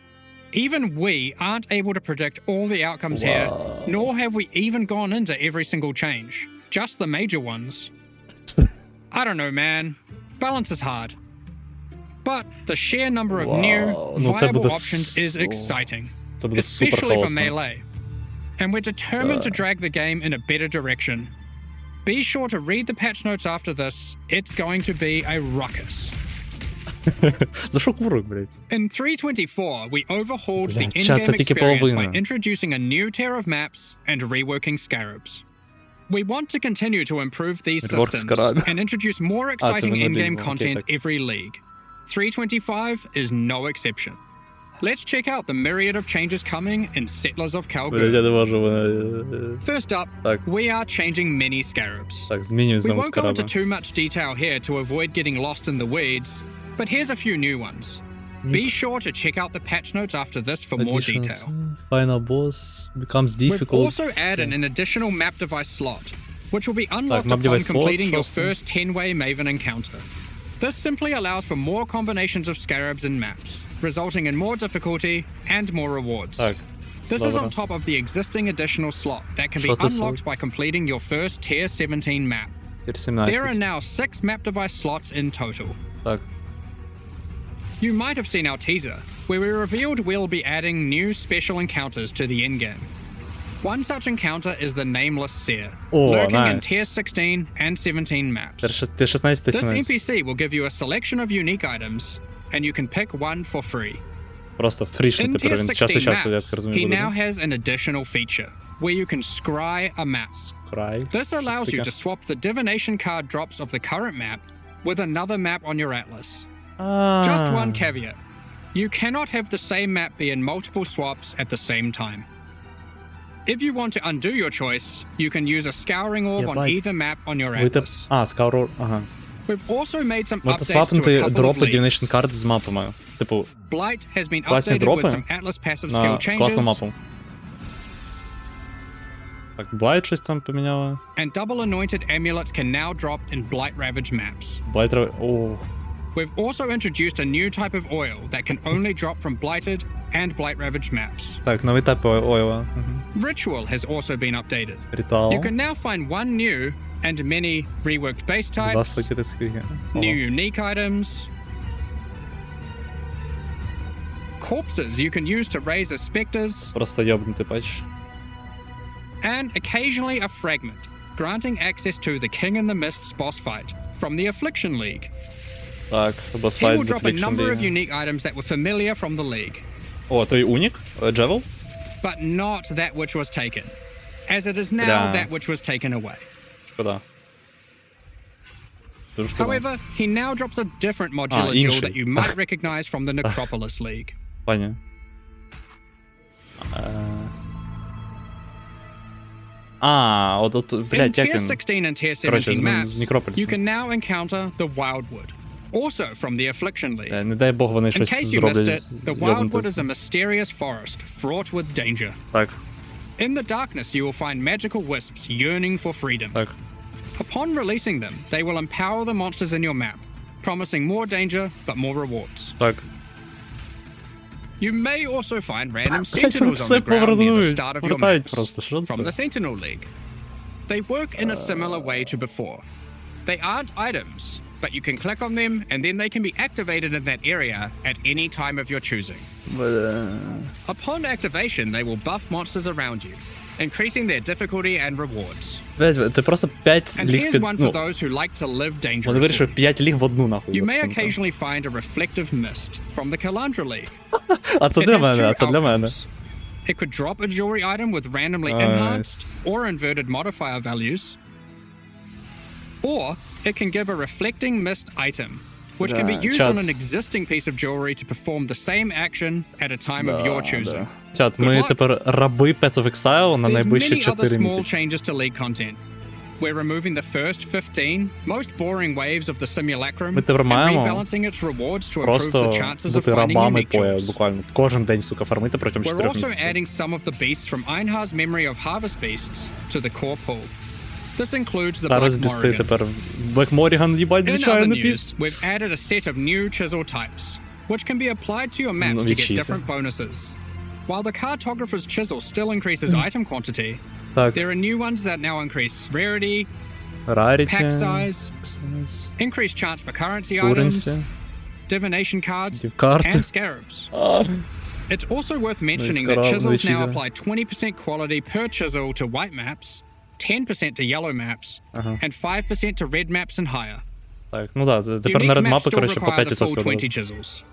Even we aren't able to predict all the outcomes here, nor have we even gone into every single change. Just the major ones. I don't know, man. Balance is hard. But the sheer number of new, viable options is exciting. Especially for Melee. And we're determined to drag the game in a better direction. Be sure to read the patch notes after this. It's going to be a ruckus. In 3.24, we overhauled the in-game experience by introducing a new tier of maps and reworking Scarabs. We want to continue to improve these systems and introduce more exciting in-game content every league. 3.25 is no exception. Let's check out the myriad of changes coming in Settlers of Calgary. First up, we are changing many Scarabs. We won't go into too much detail here to avoid getting lost in the weeds, but here's a few new ones. Be sure to check out the patch notes after this for more detail. Final boss becomes difficult. We've also added an additional map device slot, which will be unlocked upon completing your first 10-way Maven encounter. This simply allows for more combinations of Scarabs and maps, resulting in more difficulty and more rewards. This is on top of the existing additional slot that can be unlocked by completing your first Tier 17 map. There are now 6 map device slots in total. You might have seen our teaser, where we revealed we'll be adding new special encounters to the endgame. One such encounter is the Nameless Seer, lurking in Tier 16 and 17 maps. This NPC will give you a selection of unique items, and you can pick one for free. In Tier 16 maps, he now has an additional feature, where you can scry a map. This allows you to swap the divination card drops of the current map with another map on your atlas. Just one caveat. You cannot have the same map be in multiple swaps at the same time. If you want to undo your choice, you can use a scouring orb on either map on your atlas. We've also made some updates to a couple of leagues. Blight has been updated with some atlas passive skill changes. And double anointed amulets can now drop in Blight Ravaged maps. We've also introduced a new type of oil that can only drop from Blighted and Blight Ravaged maps. Ritual has also been updated. You can now find one new and many reworked base types, new unique items, corpses you can use to raise as specters, and occasionally a fragment, granting access to the King in the Mist's boss fight from the Affliction League. It will drop a number of unique items that were familiar from the league. But not that which was taken, as it is now that which was taken away. However, he now drops a different modular jewel that you might recognize from the Necropolis League. In Tier 16 and Tier 17 maps, you can now encounter the Wildwood, also from the Affliction League. In case you missed it, the Wildwood is a mysterious forest fraught with danger. In the darkness, you will find magical wisps yearning for freedom. Upon releasing them, they will empower the monsters in your map, promising more danger but more rewards. You may also find random sentinels on the ground near the start of your maps from the Sentinel League. They work in a similar way to before. They aren't items, but you can click on them and then they can be activated in that area at any time of your choosing. Upon activation, they will buff monsters around you, increasing their difficulty and rewards. And here's one for those who like to live dangerously. You may occasionally find a reflective mist from the Kalandra League. It could drop a jewelry item with randomly enhanced or inverted modifier values, or it can give a reflecting mist item, which can be used on an existing piece of jewelry to perform the same action at a time of your choosing. Чат, ми тепер раби Paths of Exile на найближчі 4 There's many other small місяці. changes to League content. we're removing the first 15 most boring waves of the simulacrum Ми тепер and маємо rebalancing its rewards to improve the просто chances of бути finding рабами unique по jewels. буквально кожен день, сука, фармити протягом We're 4 also місяців. adding some of the beasts from Einhar's memory of harvest beasts to the core pool. This includes the Зараз Black бісти Morrigan. тепер. Black Morrigan, їбать, In other звичайно, news, піс. we've added a set of new chisel types, which can be applied to your maps Ну, to від get чиза. different bonuses. While the cartographer's chisel still increases item quantity, Так, there are new ones that now increase rarity, Rarity, pack size, increased chance for currency items, currency, divination cards, карти. and scarabs. It's also worth mentioning that Scarab, chisels now чиза. apply 20% quality per chisel to white maps, 10% to yellow maps, and 5% to red maps and higher. Так, ну да, тепер Unique на red maps мапи, still коротше, по require the 5% full 20 додали. chisels.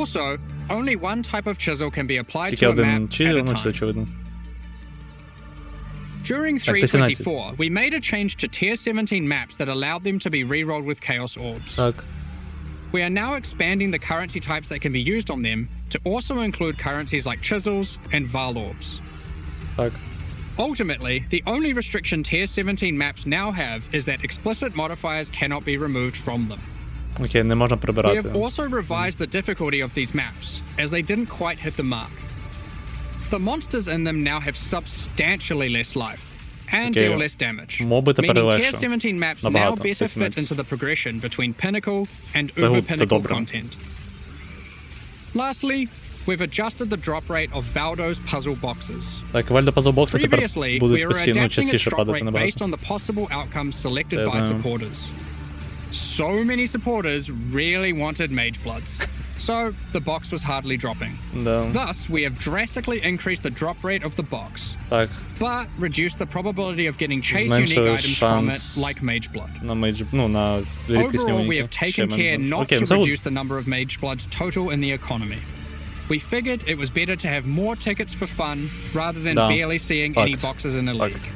Also, only one type of chisel can be applied Тільки to a один map at чизел, a ну це time. очевидно. During Так, 17. 3.24, we made a change to Tier 17 maps that allowed them to be rerolled with Chaos Orbs. Так, We are now expanding the currency types that can be used on them to also include currencies like chisels and Val Orbs. так. Ultimately, the only restriction Tier 17 maps now have is that explicit modifiers cannot be removed from them. Окей, не можна We прибирати. have also revised the difficulty of these maps, as they didn't quite hit the mark. The monsters in them now have substantially less life, and Okay. deal less damage, Моби тепер meaning Tier легше. 17 maps now Набагато. better Це fit nice. into the progression between pinnacle and Це uber-pinnacle добре. content. Lastly, we've adjusted the drop rate of Valdo's puzzle boxes. Так, Вальдо пазлбокси тепер Previously, we будуть were постійно adapting its частіше drop падати rate набагато. based on the possible outcomes selected Це by знаю. supporters. So many supporters really wanted Mage Bloods, so the box was hardly dropping. Да. Thus, we have drastically increased the drop rate of the box, Так, but reduced the probability of getting chase Зменшили unique items from it, шанс like Mage Blood. на мейдж, ну, на рідкісні Overall, we уніки. have taken Ще care менше. not Окей, to це от. reduce the number of Mage Bloods total in the economy. We figured it was better to have more tickets for fun rather than Да. barely seeing any Факт. boxes in Elite. Факт.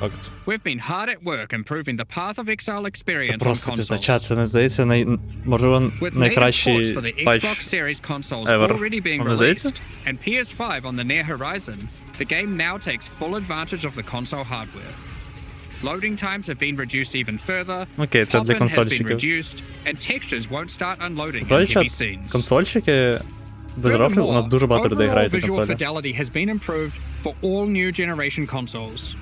Факт. We've been hard at work improving the Path of Exile Це experience on просто пізда. consoles. Чат, це не здається можливо, With native ports найкращий for the патч. Xbox Series consoles ever. already being Вам не здається? released, and PS5 on the near horizon, the game now takes full advantage of the console hardware. Loading times have been reduced even further, Окей, це для pop-in has been консольщиків. reduced, and textures won't start unloading in Вроді heavy чат, scenes. консольщики без рофлів, у нас дуже багато людей overall грають на visual консолі. fidelity has been improved for all new generation consoles.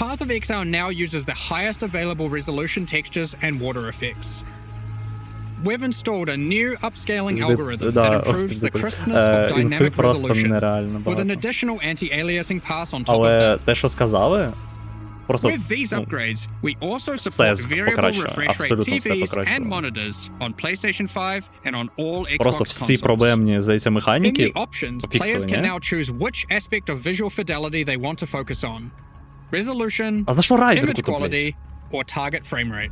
Path of Exile now uses the highest available resolution textures and water effects. We've installed a new upscaling algorithm that improves the crispness of інфи dynamic просто resolution, нереально with an багато. additional anti-aliasing pass on top of Але that. те, що сказали, просто With these ну, upgrades, we also все support variable покращує, refresh rate абсолютно все TVs покращує. and monitors on PlayStation 5 and on all Xbox Просто всі consoles. проблемні, здається, In механіки the options, по пікселі, players can ні? now choose which aspect of visual fidelity they want to focus on. Resolution, А за що райдерку image тут, блядь? quality, or target frame rate.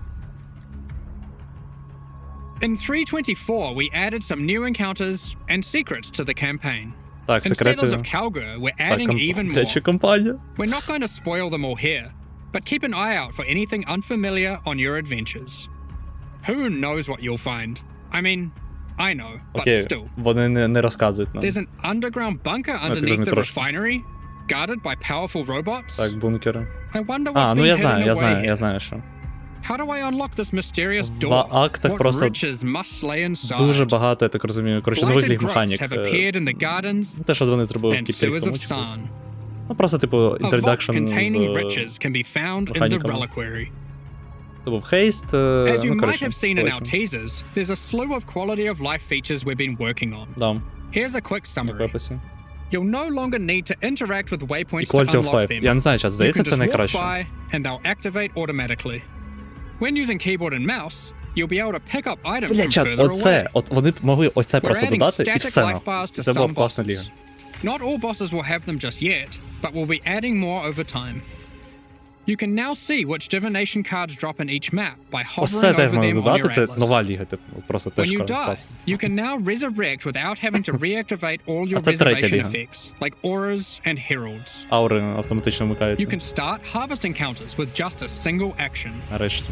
In 3.24, we added some new encounters and secrets to the campaign. Так, In секрети. Settlers of Calgur, we're Так, adding even more. течі компанія. We're not going to spoil them all here, but keep an eye out for anything unfamiliar on your adventures. Who knows what you'll find? I mean, I know, but Окей, still. вони не розказують нам. There's an underground bunker тільки underneath не the трошки. refinery, guarded by powerful robots. Так, бункери. I wonder what's А, ну been я hidden знаю, away here. знаю, що. How do I unlock this mysterious В door? актах What просто riches must lay inside? Дуже багато, я так розумію, коротше, нових Blighted їх growths механік. have appeared in the gardens Те, що вони зробили and кілька sewers of років тому. San. Ну, просто, типу, A vault інтродакшн containing з... riches can be found in the механіками. reliquary. Це був хейст, As you ну, might коротше, have seen in our побачимо. teasers, there's a slew of quality of life features we've been working on. Да, Here's a quick в summary. описі. You'll no longer need to interact with waypoints to Quality of unlock life. them. Я не знаю, час, You здається, can це just walk найкраще. by and they'll activate automatically. When using keyboard and mouse, you'll be able to pick up items Бля, from чат, further away. оце, от вони б могли ось це We're просто adding додати і static все. life нахуй. bars to Це була some б класна ліга. bosses. Not all bosses will have them just yet, but we'll be adding more over time. You can now see which divination cards drop in each map by Ось hovering це теж over можна them on додати, your це atlas. нова ліга, типу, просто When теж you die, класно. you can now resurrect without having to reactivate all your А це третя reservation ліга. effects, like auras and heralds. Аури автоматично You вмикаються. can start harvest encounters with just a single action. Нарешті.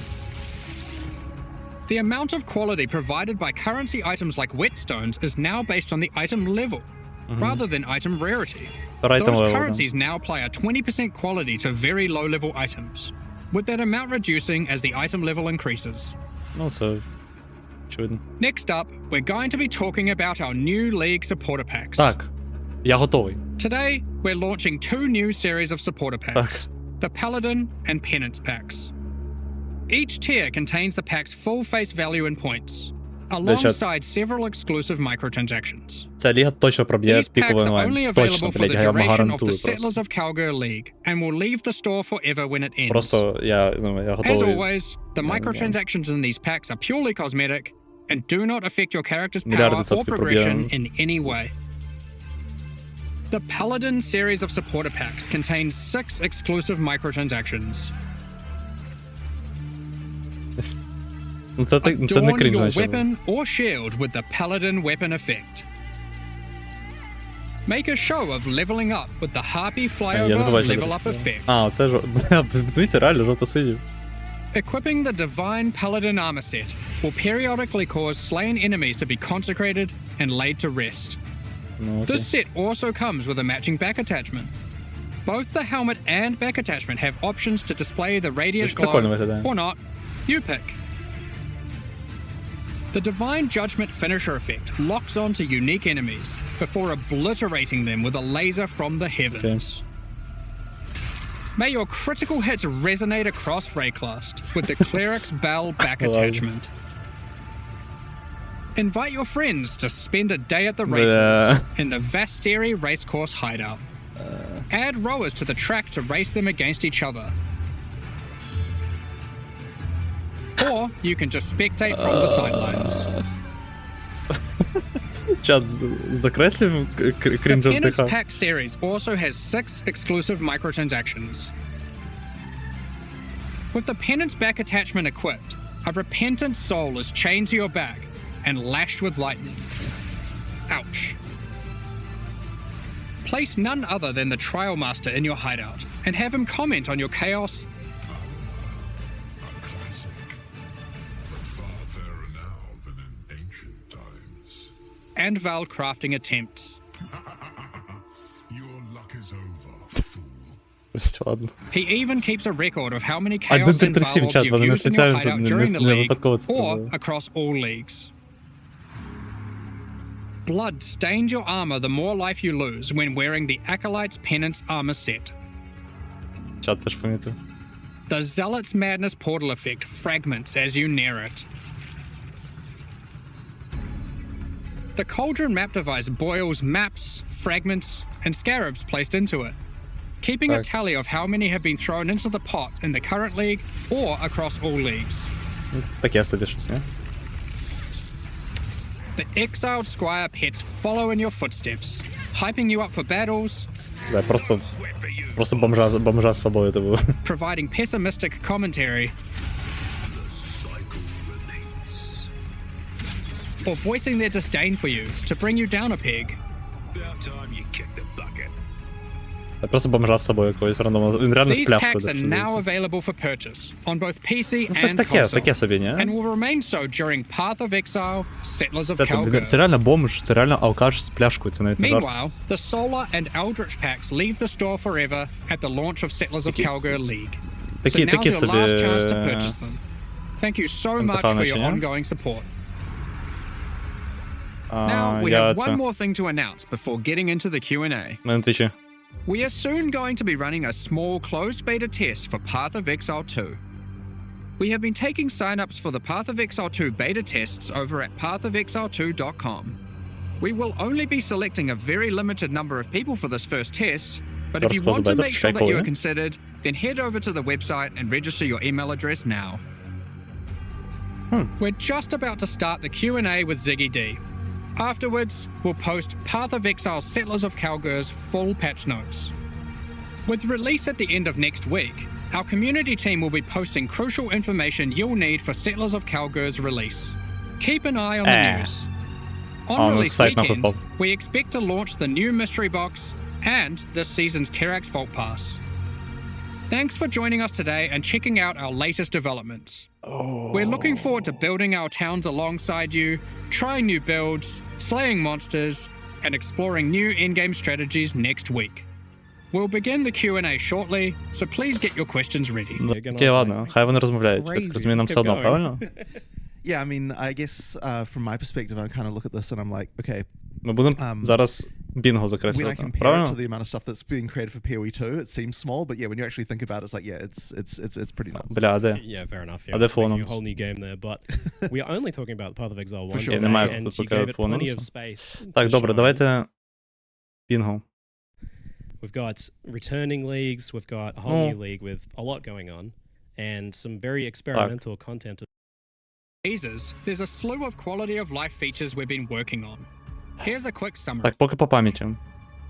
The amount of quality provided by currency items like whetstones is now based on the item level. rather than item rarity. Item Those level, currencies now apply a 20% quality to very low-level items, with that amount reducing as the item level increases. Ну, це очевидно. Next up, we're going to be talking about our new League supporter packs. Так, я готовий. Today, we're launching two new series of supporter packs, the Paladin and Penance packs. Each tier contains the pack's full face value in points, alongside several exclusive microtransactions. Ця ліга точно проб'є These packs піковий are онлайн. only Точно, available for блядь, the я вам duration of the гарантую Settlers просто. of Calgary League and will leave the store forever when it ends. Просто я As готовий. always, the microtransactions in these packs are purely cosmetic and do not affect your character's Мільярд power or відсотків progression проб'є. in any way. The Paladin series of supporter packs contains 6 exclusive microtransactions. Це не Adorn крінж, your наче. weapon or shield with the Paladin weapon effect. Make a show of leveling up with the Harpy Я не flyover бачу. level up effect. А, оце ж... Дивіться, реально, жовто-синій. Equipping the Divine Paladin armor set will periodically cause slain enemies to be consecrated and laid to rest. Ну, окей. This set also comes with a matching back attachment. Both the helmet and back attachment have options to display the radiant Дуже прикольно glow виглядає. or not. You pick. The Divine Judgment finisher effect locks onto unique enemies before obliterating them with a laser from the heavens. May your critical hits resonate across Rayclast with the Cleric's Bell back attachment. Invite your friends to spend a day at the races in the Vasteri Racecourse hideout. Add rowers to the track to race them against each other. Or you can just spectate from the sidelines. Чат, докреслив The крінжем Penance тиха. Pack series also has 6 exclusive microtransactions. With the Penance back attachment equipped, a repentant soul is chained to your back and lashed with lightning. Ouch. Place none other than the Trial Master in your hideout and have him comment on your chaos and Val crafting attempts. Your luck is over, fool. Ладно. He even keeps a record of how many А chaos тут and трясім, valves чат, you've вони не used in your спеціально, hideout during the не league випадково це or зробили. across all leagues. Blood stains your armor the more life you lose when wearing the Acolyte's Penance armor set. Чат теж помітив. The Zealot's Madness portal effect fragments as you near it. The Cauldron map device boils maps, fragments, and scarabs placed into it, keeping a tally of how many have been thrown into the pot in the current league or across all leagues. Таке собі щось, не? The Exiled Squire pets follow in your footsteps, hyping you up for battles, Да, просто бомжа з собою тобі. providing pessimistic commentary, or voicing their disdain for you to bring you down a peg. About time you kicked the bucket. Просто бомжа з собою якоюсь рандомно. Він реально з These пляшкою. packs are now available for purchase on both PC Ну, щось and таке, console, таке собі, ні? and will remain so during Path of Exile, Settlers of Calgary. Це реально бомж, це реально алкаш з пляшкою, це навіть не жарт. Meanwhile, the Solar and Eldritch packs leave the store forever at the launch of Settlers of Calgary League. So Такі now's your собі... last chance to purchase them. Thank you so much for your ongoing support. Now, we have one more thing to announce before getting into the Q&A. На Твічі. We are soon going to be running a small closed beta test for Path of Exile 2. We have been taking signups for the Path of Exile 2 beta tests over at pathofexile2.com. We will only be selecting a very limited number of people for this first test, but if you want to make sure that you are considered, then head over to the website and register your email address now. We're just about to start the Q&A with Ziggy D. Afterwards, we'll post Path of Exile Settlers of Calgur's full patch notes. With release at the end of next week, our community team will be posting crucial information you'll need for Settlers of Calgur's release. Keep an eye on the news. On release weekend, we expect to launch the new mystery box and this season's Kerax Vault Pass. Thanks for joining us today and checking out our latest developments. We're looking forward to building our towns alongside you, trying new builds, slaying monsters, and exploring new endgame strategies next week. We'll begin the Q&A shortly, so please get your questions ready. Окей, ладно, хай вони розмовляють. Я так розумію, нам все одно, правильно? Yeah, I mean, I guess from my perspective, I kind of look at this and I'm like, okay. Ми будемо зараз бінго закреслювати, правильно? When I compare it to the amount of stuff that's being created for PoE2, it seems small, but yeah, when you actually think about it, it's like, yeah, it's pretty nuts. Бля, а де? Yeah, fair enough. А де фоном? A whole new game there, but we are only talking about the path of Exile 1 sure. today, Немає and тут you поки gave it фону. plenty of space. Так, to добре, shine. давайте бінго. We've got returning leagues, we've got a whole new league with a lot going on, and some very experimental content. Teasers, there's a slew of quality of life features we've been working on. Here's a quick summary. Так, поки по пам'яті.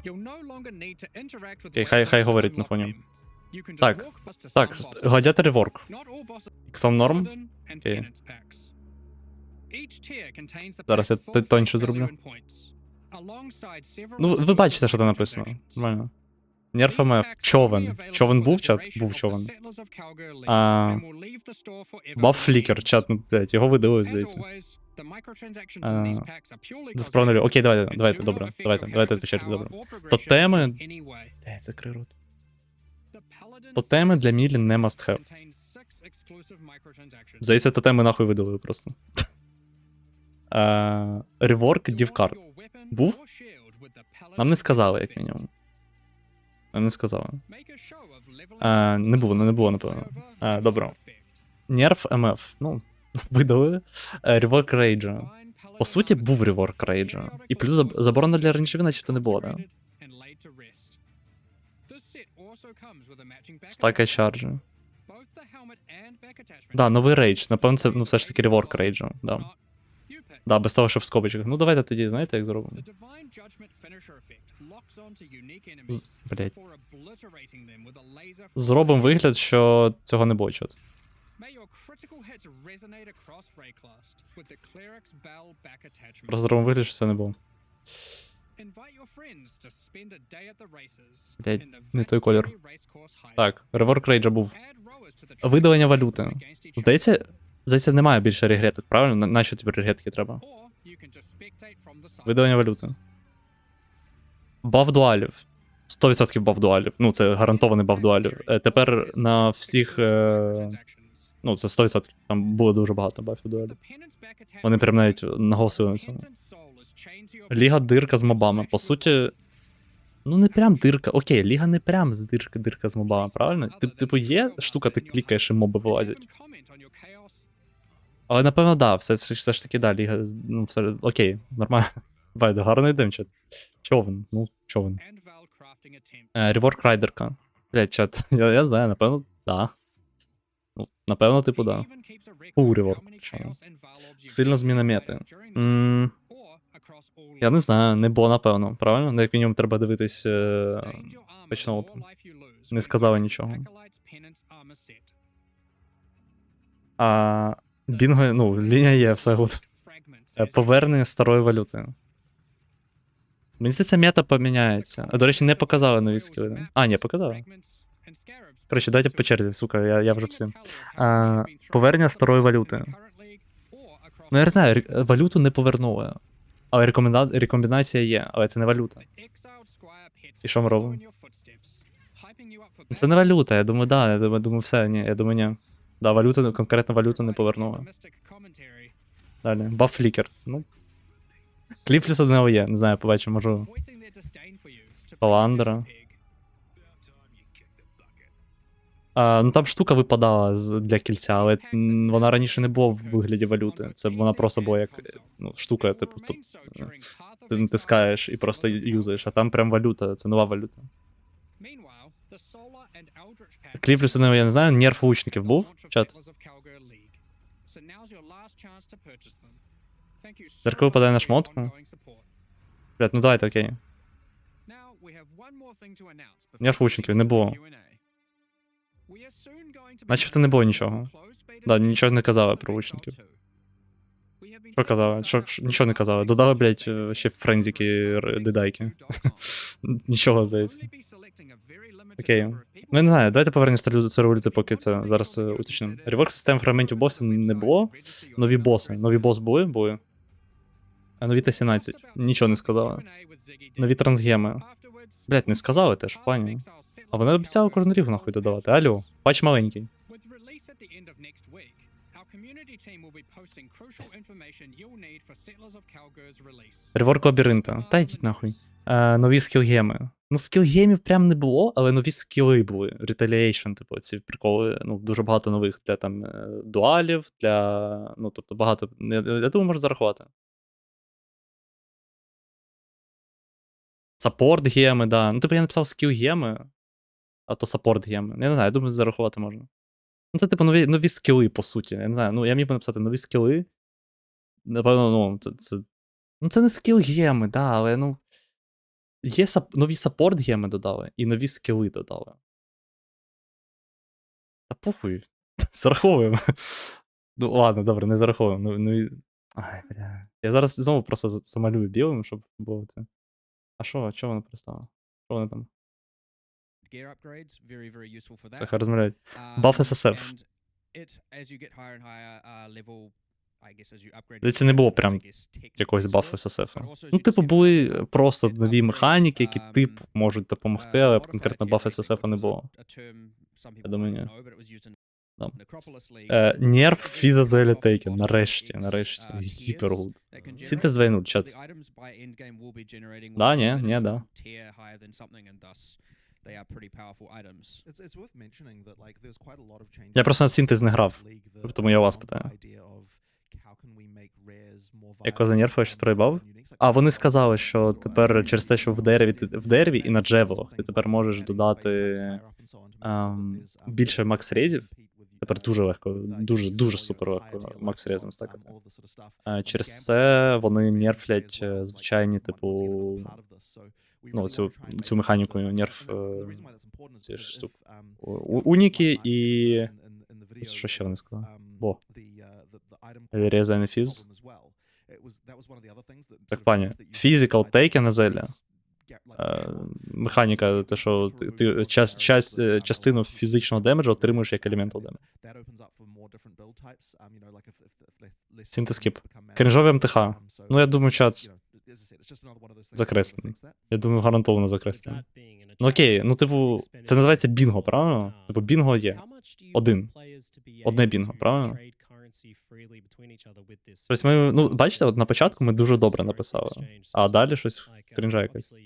You'll no longer need to interact with Окей, the хай bosses говорить to на unlock фоні. them. You can just Так, walk past to так, some bosses. гладіатор реворк. Not all bosses Іксом норм? and Окей. penance packs. Each tier contains the Зараз я pack's full тоньше face зроблю. value and points, alongside several Ну, ви бачите, що там написано. Нормально. Нерф МФ. Човен. Човен був, чат? Був човен. Баф флікер, чат, ну, блядь, його видали, здається. Десправно. Окей, давайте, добре. Давайте по черзі, добре. Тотеми... Блядь, закрий рот. Тотеми для мілі не must have. Здається, тотеми нахуй видали просто. Реворк дівкарт. Був? Нам не сказали, як мінімум. Нам не сказали. Не було, напевно. Добре. Нерф МФ. Ну, видали. Реворк рейджа. По суті, був реворк рейджа. І плюс заборона для рейнджів начебто не було, да? Стака чарджі. Да, новий рейдж. Напевно, це ну, все ж таки реворк рейджа. Да. Да, без того, щоб в скобочках. Ну, давайте тоді, знаєте, як зробимо? Блять. Зробимо вигляд, що цього не бочать. Просто зробимо вигляд, що це не було. Блять, не той колір. Так, реворк рейджа був. Видалення валюти. Здається, немає більше регреток, правильно? Нащо тобі регретки треба? Видалення валюти. Баф дуалів. 100% баф дуалів. Ну, це гарантований баф дуалів. Тепер на всіх... Ну, це 100%. Там було дуже багато бафів дуалів. Вони прям навіть наголосили на цьому. Ліга дирка з мобами. По суті... Ну, не прям дирка. Окей, ліга не прям з дирка з мобами, правильно? Типу, є штука, ти клікаєш і моби вилазять. Але, напевно, да, все ж таки, да, ліга, ну, все, окей, нормально. Байде, гарно йдемо, чат. Човен, ну, човен. Реворк райдерка. Блядь, чат, я знаю, напевно, да. Ну, напевно, типу, да. Реворк, чому? Сильна зміна мети. Я не знаю, не було, напевно, правильно? Ну, як мінімум, треба дивитись патчноут. Не сказали нічого. Бінго, ну, лінія є, все гуд. Повернення старої валюти. Мені здається, мета поміняється. До речі, не показали нові скіли, да? А, ні, показали. Коротше, дайте по черзі, сука, я вже всім. Повернення старої валюти. Ну, я не знаю, валюту не повернули. Але рекомбінація є, але це не валюта. І що ми робимо? Це не валюта, я думаю, да, я думаю, все, ні, я думаю, ні. Да, валюта, конкретно валюту не повернула. Далі, баф флікер. Ну. Кліп плюс одного є, не знаю, побачимо, можу. Паландера. Ну там штука випадала для кільця, але вона раніше не була в вигляді валюти. Це вона просто була як ну, штука, типу, ти натискаєш і просто юзаєш, а там прям валюта, це нова валюта. Кліп плюс одного, я не знаю, нерф лучників був, чат? Зеркало випадає на шмотку. Блядь, ну давайте, окей. Нерф лучників не було. Начебто не було нічого. Да, нічого не казали про лучників. Що казали? Нічого не казали. Додали, блядь, ще френдзики, дедайки. Нічого, здається. Окей. Ну, я не знаю, давайте повернемо стару валюту, поки це зараз уточнимо. Реворк систем фрагментів боса не було. Нові боси були? Були. Нові Т-17. Нічого не сказали. Нові трансгеми. Блять, не сказали теж в плані. А вони обіцяли кожен рік нахуй додавати. Алло, патч маленький. Реворк лабіринта. Та йдіть нахуй. Нові скілгеми. Ну, скілгемів прям не було, але нові скіли були. Retaliation, типу, ці приколи. Ну, дуже багато нових для там дуалів, для. Ну, тобто багато. Я думаю, можна зарахувати. Саппорт геми, да. Ну, типу, я написав скіл-геми, а то саппорт геми. Я не знаю, я думаю, зарахувати можна. Ну, це, типу, нові скіли, по суті. Я не знаю, ну, я міг би написати нові скіли. Напевно, ну, це не скіл-геми, да, але, ну. Є нові саппорт-геми додали, і нові скіли додали. Та похуй. Зараховуємо. Ну, ладно, добре, не зараховуємо. Ну, ай, бля. Я зараз знову просто замалюю білим, щоб було це. А що? Чого воно перестало? Що вони там? Це хай розмовляють. Buff SSF. Це не було прям якогось buff SSF. Ну, типу, були просто нові механіки, які типу можуть допомогти, але конкретно buff SSF не було. Я думаю, ні. Nerf Feasibility Taken. Нарешті. Гіпергуд. Синтез 2.0, чат. Да, ні, да. Я просто на синтез не грав, тому я вас питаю. Як за нерфа щось проїбав? А, вони сказали, що тепер через те, що в дереві і на джевелах ти тепер можеш додати більше макс-рейзів. Тепер дуже легко, дуже супер легко макс-рейзом стакати. Через це вони нерфлять звичайні, типу, ну, цю механіку нерф ці ж штук. Уніки і... Що ще вони сказали? Бо. Резайний фіз. Так, пані. Physical Taken на зелля. Механіка, те, що ти частину фізичного демеджу отримуєш як елементал демедж. Синтескіп. Крінжові МТХ. Ну, я думаю, чат закреслений. Я думаю, гарантовано закреслений. Ну окей, ну типу, це називається бінго, правильно? Типу, бінго є. Одне бінго, правильно? Тобто ми, ну, бачите, от на початку ми дуже добре написали, а далі щось крінжа якась.